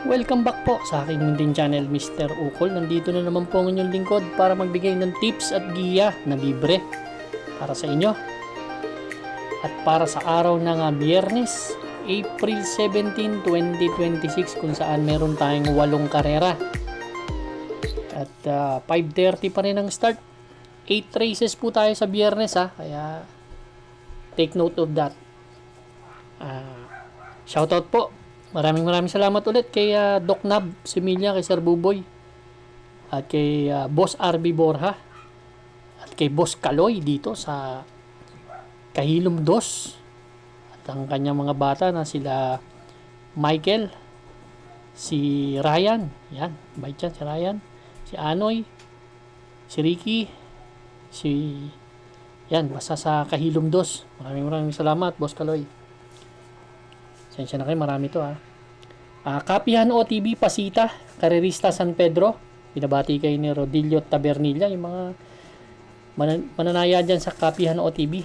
Welcome back po sa aking munting channel, Mr. Ukol. Nandito na naman po ang inyong lingkod para magbigay ng tips at giya na libre para sa inyo. At para sa araw ng Biyernes, April 17, 2026, kung saan meron tayong 8 karera. At 5:30 pa rin ang start. 8 races po tayo sa Biyernes kaya take note of that. Shoutout po. Maraming salamat ulit kay Doc Nab Similia, kay Sir Buboy, at kay Boss RB Borja, at kay Boss Kaloy dito sa Kahilom Dos, at ang kanyang mga bata na sila Michael, si Ryan, yan, bait yan, si Ryan, si Anoy, si Ricky, yan, basta sa Kahilom Dos. Maraming salamat, Boss Kaloy. Sensya na kayo, marami to Kapihan OTB Pasita, Karerista San Pedro. Binabati kayo ni Rodilio Tabernilla, yung mga mananaya dyan sa Kapihan OTB.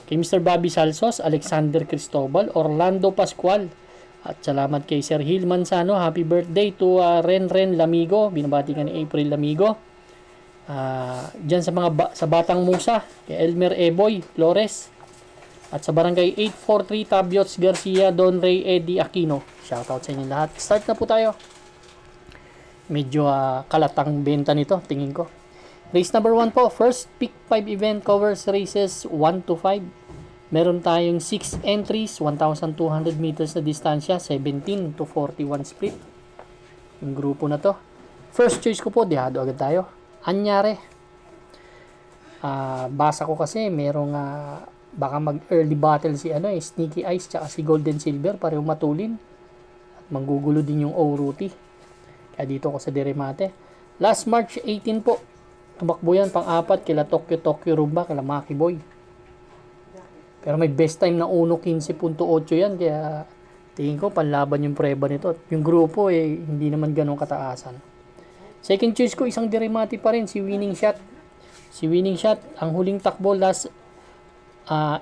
Kay Mr. Bobby Salsos, Alexander Cristobal, Orlando Pascual. At salamat kay Sir Hil Manzano. Happy birthday to Ren Lamigo. Binabati ka ni April Lamigo. Dyan sa sa Batang Musa, kay Elmer Eboy Flores. At sa barangay 843 Tabiots Garcia, Don Ray Eddie Aquino. Shoutout sa inyo lahat. Start na po tayo. Medyo kalatang benta nito, tingin ko. Race number 1 po. First pick 5 event covers races 1 to 5. Meron tayong 6 entries, 1,200 meters na distansya, 17 to 41 split. Yung grupo na to. First choice ko po, dihado agad tayo. Anyare. Basa ko kasi merong baka mag-early battle si Sneaky Eyes tsaka si Golden Silver, pareho matulin. At manggugulo din yung Ouruti. Kaya dito ko sa Deremate. Last March 18 po. Tumakbo yan pang-apat kila Tokyo Rumba, kila Maki Boy. Pero may best time na 1:15.8 yan, kaya tingin ko panlaban yung preba nito. At yung grupo hindi naman ganun kataasan. Second choice ko, isang Deremate pa rin, si Winning Shot. Si Winning Shot, ang huling takbo last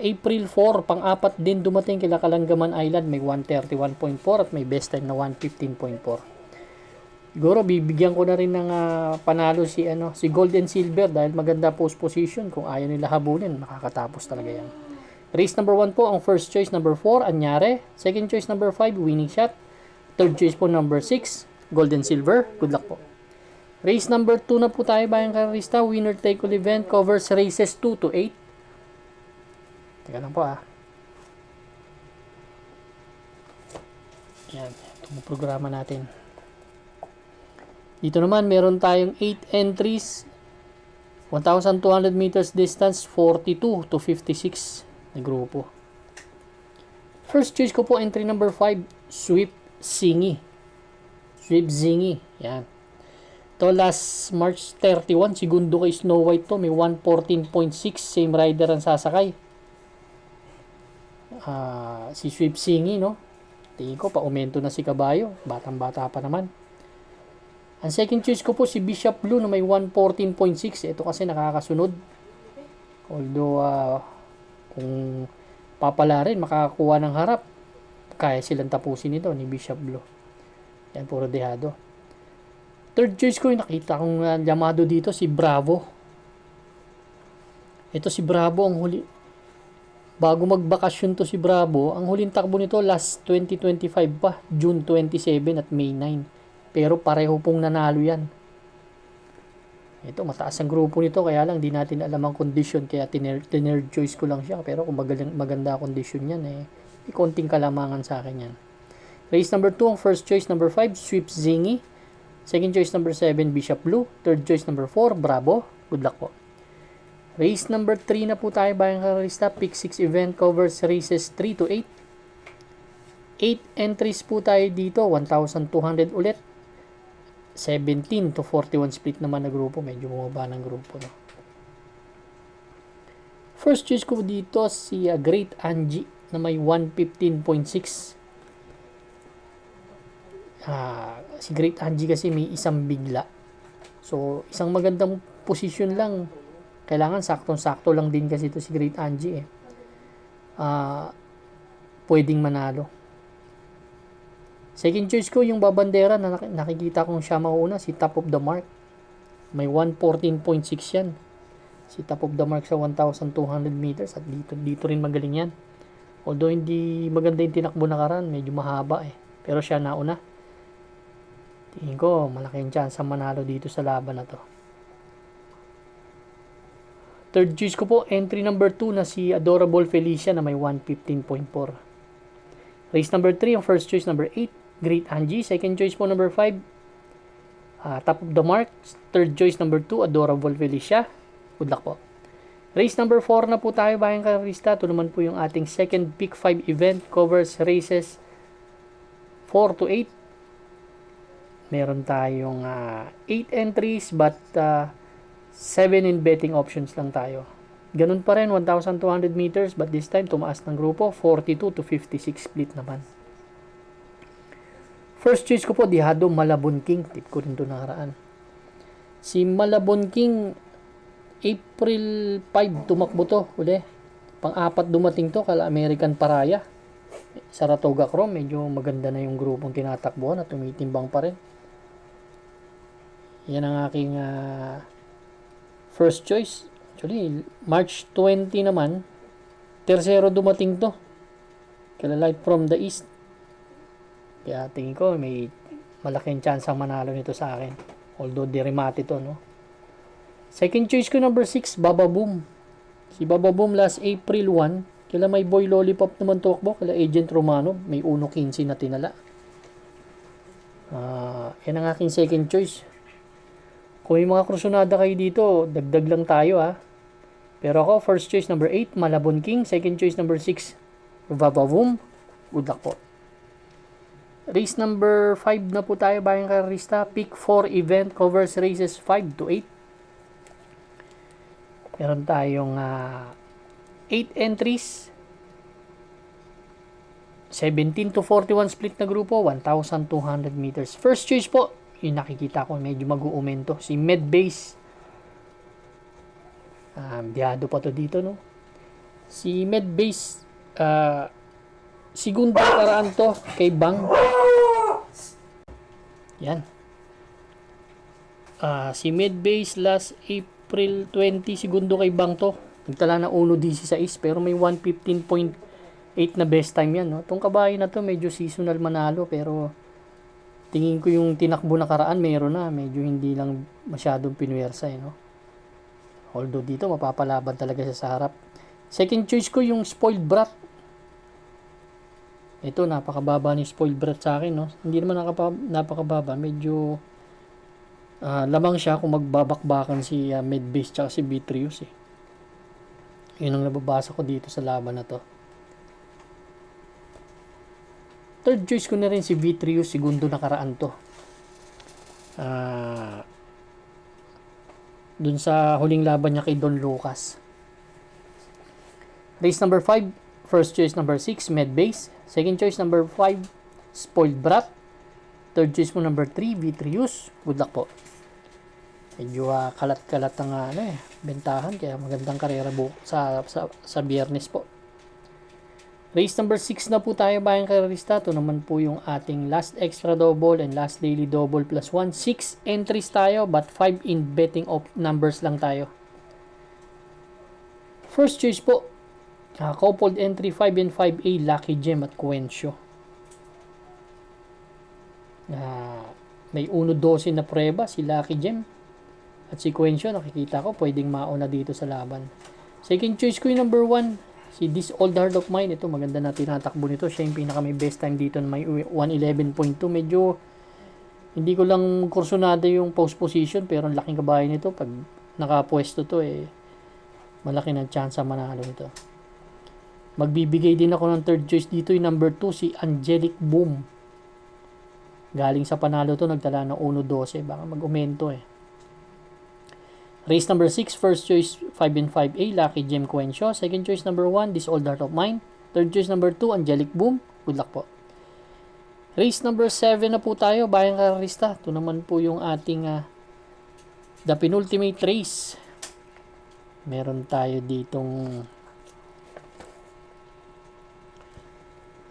April 4, pang-apat din dumating kila Kalanggaman Island, may 131.4 at may best time na 115.4. Siguro bibigyan ko na rin ng panalo si Golden Silver dahil maganda post position. Kung ayaw nila habulin, makakatapos talaga yan. Race number 1 po, ang first choice number 4, Anyare. Second choice number 5, Winning Shot. Third choice po number 6, Golden Silver. Good luck po. Race number 2 na po tayo, bayang karista. Winner take all event covers races 2 to 8. Teka lang po Yan, itong programa natin. Dito naman, meron tayong 8 entries, 1,200 meters distance, 42 to 56 na grupo. First choice ko po, entry number 5, Sweep Zingy. Sweep Zingy, yan. To last March 31, segundo kay Snow White to, may 114.6, same rider ang sasakay. Si Sweep Zingy, no? Tingin ko, pa-aumento na si Kabayo. Batang-bata pa naman. Ang second choice ko po, si Bishop Blue na may 114.6. Ito kasi nakakasunod. Although, kung papala rin, makakakuha ng harap. Kaya silang tapusin ito ni Bishop Blue. Yan, puro dehado. Third choice ko, nakita kong llamado dito, si Bravo. Ito si Bravo, ang huli. Bago magbakasyon to si Bravo, ang huling takbo nito last 2025 pa, June 27 at May 9. Pero pareho pong nanalo yan. Ito, mataas ang grupo nito, kaya lang di natin alam ang condition, kaya tinerd choice ko lang siya. Pero kung maganda condition yan, may konting kalamangan sa akin yan. Race number 2, ang first choice number 5, Sweep Zingy. Second choice number 7, Bishop Blue. Third choice number 4, Bravo. Good luck po. Race number 3 na po tayo, bayang karista. Pick 6 event covers races 3 to 8. 8 entries po tayo dito, 1,200 ulit. 17 to 41 split naman na grupo. Medyo bumaba ng grupo, no? First choice ko dito, si Great Angie na may 115.6. Si Great Angie kasi may isang bigla. So, isang magandang position lang. Kailangan saktong-sakto lang din kasi ito si Great Angie pwedeng manalo. Second choice ko yung babandera na nakikita kong siya mauna, si Top of the Mark. May 114.6 yan. Si Top of the Mark sa 1,200 meters at dito rin magaling yan. Although hindi maganda yung tinakbo na karan, medyo mahaba eh. Pero siya nauna. Tingin ko malaking chance ang manalo dito sa laban na to. Third choice ko po, entry number 2 na si Adorable Felicia na may 115.4. Race number 3, ang first choice number 8, Great Angie. Second choice po number 5, Top of the Mark. Third choice number 2, Adorable Felicia. Good luck po. Race number 4 na po tayo, bayang karista. Ito naman po yung ating second pick 5 event. Covers races 4 to 8. Meron tayong 8 entries but 7 in betting options lang tayo. Ganun pa rin, 1,200 meters but this time tumaas ng grupo, 42 to 56 split naman. First choice ko po, Dihado Malabon King. Tip ko rin ito nakaraan. Si Malabon King, April 5 tumakbo to uli. Pang-apat dumating to kala American Paraya. Saratoga Chrome, medyo maganda na yung grupong tinatakbuhan at tumitimbang pa rin. Yan ang aking first choice. Actually, March 20 naman, tersero dumating to. Kala Light from the East. Kaya tingin ko may malaking chance ang manalo nito sa akin. Although dirimati to, no? Second choice ko number 6, Baba Boom. Si Baba Boom last April 1. Kala may Boy Lollipop naman tumakbo. Kala Agent Romano. May 1.15 na tinala. Yan ang aking second choice. Kung may mga krusonada kayo dito, dagdag lang tayo ha. Pero ako, first choice number 8, Malabon King. Second choice number 6, Vavavoom. Good luck po. Race number 5 na po tayo, bayang karista. Pick 4 event, covers races 5 to 8. Meron tayong 8 entries. 17 to 41 split na grupo, 1,200 meters. First choice po, yung nakikita ko medyo mag-uumento, si Medbase. Biyado pa to dito, no? Si Medbase, segundo karaan to kay Bang. Yan. Si Medbase last April 20, segundo kay Bang to. Nagtala na 1.16 pero may 115.8 na best time yan, no? Itong kabayo na to medyo seasonal manalo pero tingin ko yung tinakbo na karaan meron na, medyo hindi lang masyadong pinuwersa, no? Although dito mapapalaban talaga siya sa harap. Second choice ko yung Spoiled Brat. Ito napakababa ni Spoiled Brat sa akin, no? Hindi naman napakababa, medyo lamang siya kung magbabakbakan si Medbase tsaka si Vitrius eh. Yun ang nababasa ko dito sa laban na to. Third choice ko na rin si Vitrius, segundo nakaraan to. Dun sa huling laban niya kay Don Lucas. Race number 5, first choice number 6, Medbase. Second choice number 5, Spoiled Brat. Third choice mo number 3, Vitrius. Good luck po. Medyo kalat-kalat ang bentahan, kaya magandang karera sa Biyernes po. Race number 6 na po tayo, bayang karerista. Ito naman po yung ating last extra double and last daily double plus 1. 6 entries tayo but 5 in betting numbers lang tayo. First choice po, coupled entry 5 and 5A, Lucky Gem at Cuencio. May 1.12 na prueba si Lucky Gem at si Cuencio, nakikita ko pwedeng mauna dito sa laban. Second choice ko yung number 1, si This Old Heart of Mine. Ito maganda na tinatakbo nito. Siya yung pinaka may best time dito na may 111.2. Medyo hindi ko lang kursunada yung post position pero ang laking kabayo nito. Pag nakapwesto to malaki na chance manalo nito. Magbibigay din ako ng third choice dito yung number 2, si Angelic Boom. Galing sa panalo to, nagtala ng 1.12. Baka mag-umento Race number 6, first choice 5 and 5A, Lucky Gem Cuencio. Second choice number 1, This Old Heart of Mine. Third choice number 2, Angelic Boom. Good luck po. Race number 7 na po tayo, bayang karista. Ito naman po yung ating the penultimate race. Meron tayo ditong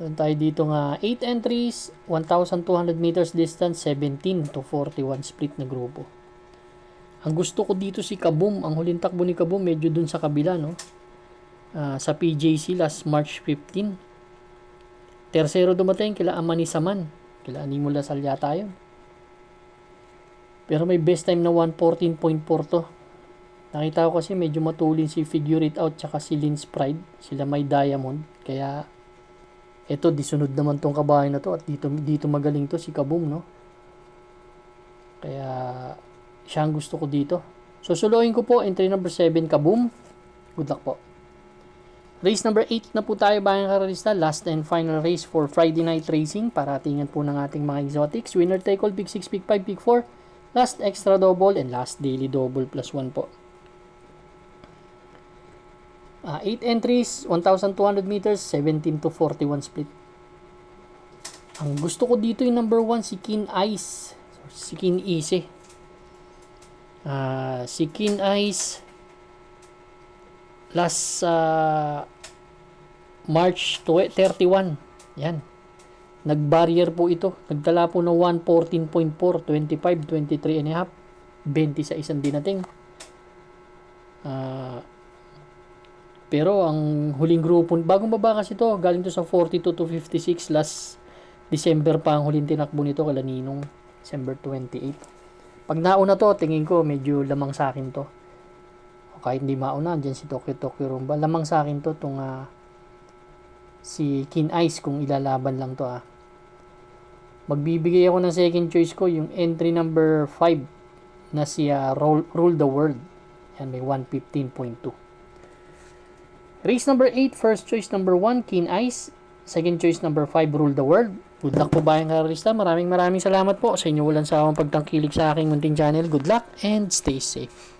Meron tayo dito nga 8 entries, 1,200 meters distance, 17 to 41 split na grupo. Ang gusto ko dito si Kaboom. Ang huling takbo ni Kaboom medyo dun sa kabila, no? Sa PJC last March 15. Tercero dumating kila Amani Saman. Kila Animo Lasal yata yun. Pero may best time na 1:14.4 to. Nakita ko kasi medyo matulin si Figure It Out tsaka si Lynn Pride. Sila may diamond. Kaya eto, disunod naman tong kabahay na to. At dito magaling to si Kaboom, no? Kaya siya ang gusto ko dito. So, suluin ko po, entry number 7, Kaboom. Good luck po. Race number 8 na po tayo, bayang karalista. Last and final race for Friday night racing. Paratingan po ng ating mga exotics. Winner take all, Big 6, Big 5, Big 4. Last extra double and last daily double plus 1 po. 8 entries, 1,200 meters, 17 to 41 split. Ang gusto ko dito yung number 1, si Keen Ice. Si Keen Easy. Si Keen Ice last March 31. Yan. Nag-barrier po ito. Nagdala po ng 1:14.4, 25, 23 and a half, 20 sa isang dinating. Pero ang huling grupo, bagong baba kasi to, galing to sa 42 to 56 last December pa ang huling tinakbo nito kala Ninong, December 28. Pag nauna to, tingin ko medyo lamang sa akin to. O kahit hindi mauna, dyan si Tokyo Rumba. Lamang sa akin to, itong si Keen Ice kung ilalaban lang to. Magbibigay ako ng second choice ko, yung entry number 5 na si Rule the World. Yan, may 115.2. Race number 8, first choice number 1, Keen Ice. Second choice number 5, Rule the World. Good luck po bayang karalista. Maraming salamat po sa inyo walang sawang pagtangkilik sa aking munting channel. Good luck and stay safe.